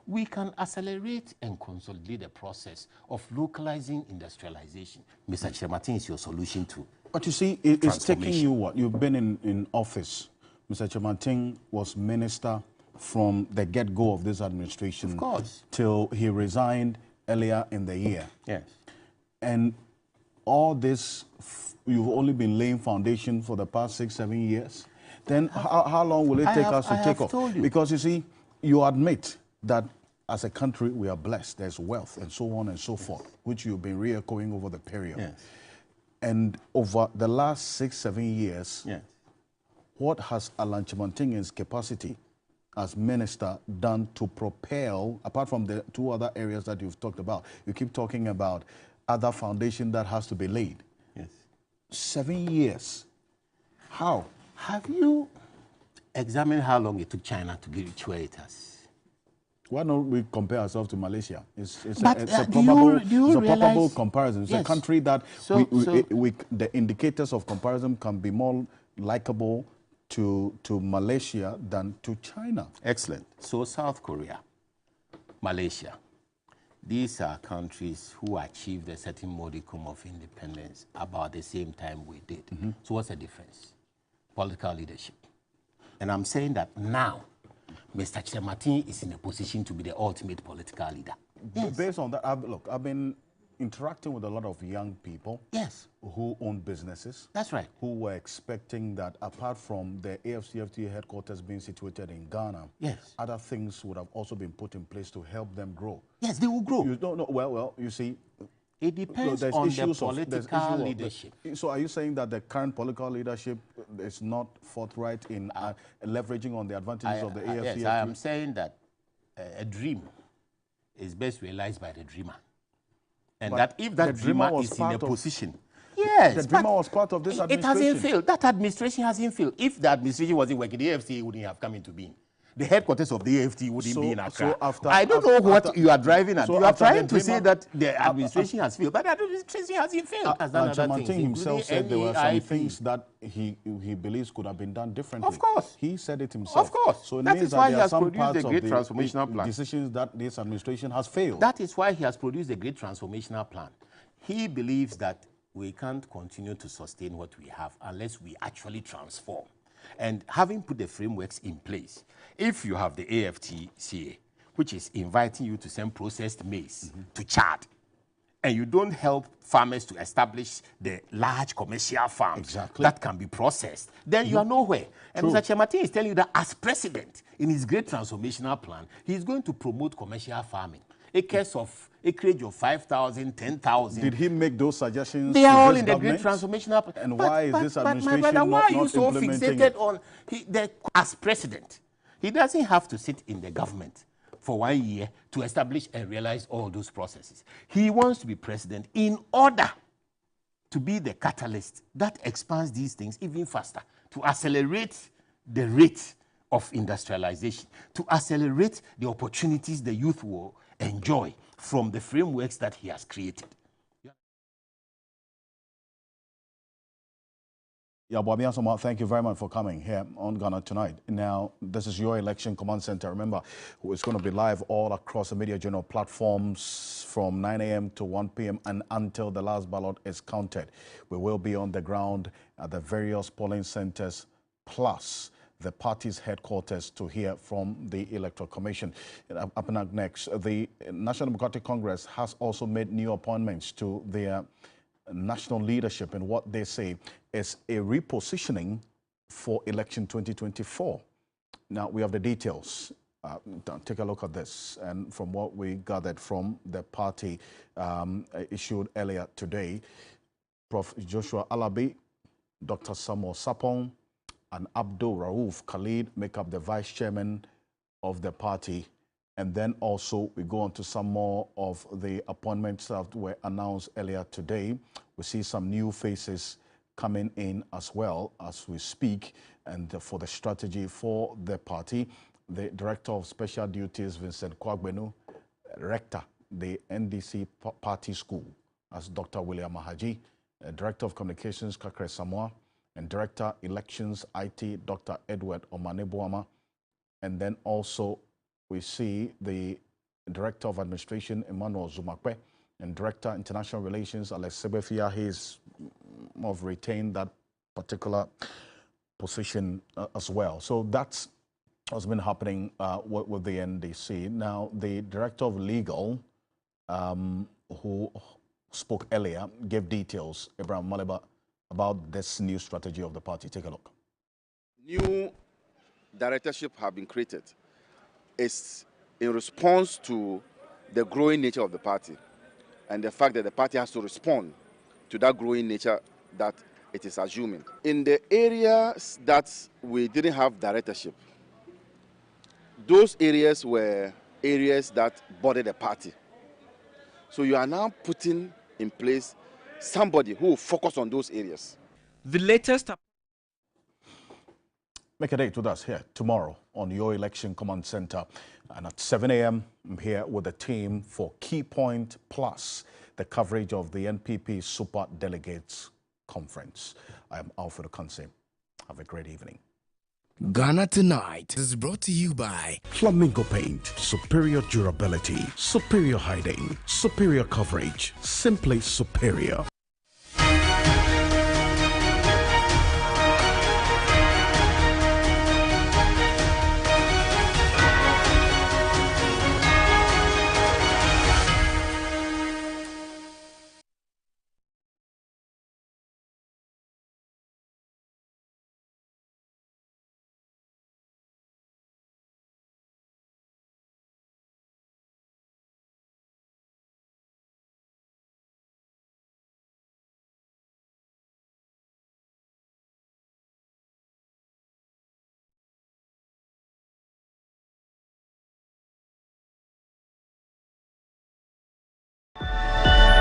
we can accelerate and consolidate the process of localizing industrialization. Mr. Chirmatin is your solution to. But you see, it's taking you what? You've been in office. Mr. Chirmatin was minister from the get-go of this administration. Of course. Till he resigned earlier in the year. Yes. And all this, you've only been laying foundation for the past 6-7 years. Then how long will it take us to take off? Because you see, you admit that as a country we are blessed. There's wealth and so on and so forth, which you've been re-echoing over the period. Yes. And over the last 6-7 years, yes, what has Alan Chimantingen's capacity as minister done to propel, apart from the two other areas that you've talked about? You keep talking about other foundation that has to be laid. Yes. 7 years. How? Have you examined how long it took China to get to where it has? Why don't we compare ourselves to Malaysia? It's a probable comparison. It's a country that the indicators of comparison can be more likable to Malaysia than to China. Excellent. So South Korea, Malaysia, these are countries who achieved a certain modicum of independence about the same time we did. So what's the difference? Political leadership. And I'm saying that now, Mr. Chirmatin is in a position to be the ultimate political leader. Yes. Based on that, I've been interacting with a lot of young people. Yes. Who own businesses. That's right. Who were expecting that apart from the AFCFTA headquarters being situated in Ghana, yes, other things would have also been put in place to help them grow. Yes, they will grow. You don't know. Well, you see, it depends on the political leadership. So are you saying that the current political leadership is not forthright in leveraging on the advantages of the AFCFTA? Yes, I am saying that a dream is best realized by the dreamer. And that if that dreamer is in a position, yes, the dreamer was part of this administration. It hasn't failed. That administration hasn't failed. If the administration wasn't working, the AFCA wouldn't have come into being. The headquarters of the AFT wouldn't be in Accra. I don't know what you are driving at. You are trying to say that the administration has failed, but the administration hasn't failed. Chirmatin himself said there were some things that he believes could have been done differently. Of course. He said it himself. Of course. So it that means is why that he has produced the great transformational plan. Decisions that this administration has failed. That is why he has produced a great transformational plan. He believes that we can't continue to sustain what we have unless we actually transform. And having put the frameworks in place, if you have the AFTCA, which is inviting you to send processed maize to Chad, and you don't help farmers to establish the large commercial farms that can be processed, then you are nowhere. And Mr. Chirmatin is telling you that as president, in his great transformational plan, he is going to promote commercial farming. Acreage of 5,000, 10,000. Did he make those suggestions? They are all in the great transformational plan. And why is this administration my brother, why are you so fixated on as president? He doesn't have to sit in the government for 1 year to establish and realize all those processes. He wants to be president in order to be the catalyst that expands these things even faster, to accelerate the rate of industrialization, to accelerate the opportunities the youth will enjoy from the frameworks that he has created. Yaboabiansoma, thank you very much for coming here on Ghana Tonight. Now, this is your election command center. Remember, it's going to be live all across the Media Journal platforms from 9 a.m. to 1 p.m. and until the last ballot is counted. We will be on the ground at the various polling centers, plus the party's headquarters to hear from the Electoral Commission. Up next, the National Democratic Congress has also made new appointments to their national leadership in what they say is a repositioning for election 2024. Now, we have the details. Take a look at this. And from what we gathered from the party issued earlier today, Prof. Joshua Alabi, Dr. Samuel Sapong, and Abdul Rauf Khalid make up the vice chairman of the party. And then also we go on to some more of the appointments that were announced earlier today. We see some new faces coming in as well as we speak. And for the strategy for the party, the Director of Special Duties, Vincent Kwagbenu, Rector, the NDC Party School, as Dr. William Mahaji, Director of Communications, Kakre Samoa, and Director Elections IT, Dr. Edward Omanebuama. And then also we see the Director of Administration, Emmanuel Zumakwe, and Director International Relations, Alex Sebefia. He's more of retained that particular position as well. So that's what's been happening with the NDC. Now, the Director of Legal, who spoke earlier, gave details, Abraham Maleba, about this new strategy of the party. Take a look. New directorship have been created. It's in response to the growing nature of the party and the fact that the party has to respond to that growing nature that it is assuming. In the areas that we didn't have directorship, those areas were areas that bordered the party. So you are now putting in place somebody who will focus on those areas. The latest... Make a date with us here tomorrow on your Election Command Center. And at 7 a.m., I'm here with the team for Key Point Plus, the coverage of the NPP Super Delegates Conference. I am Alfred Ocansey. Have a great evening. Ghana Tonight is brought to you by Flamingo Paint. Superior durability, superior hiding, superior coverage, simply superior.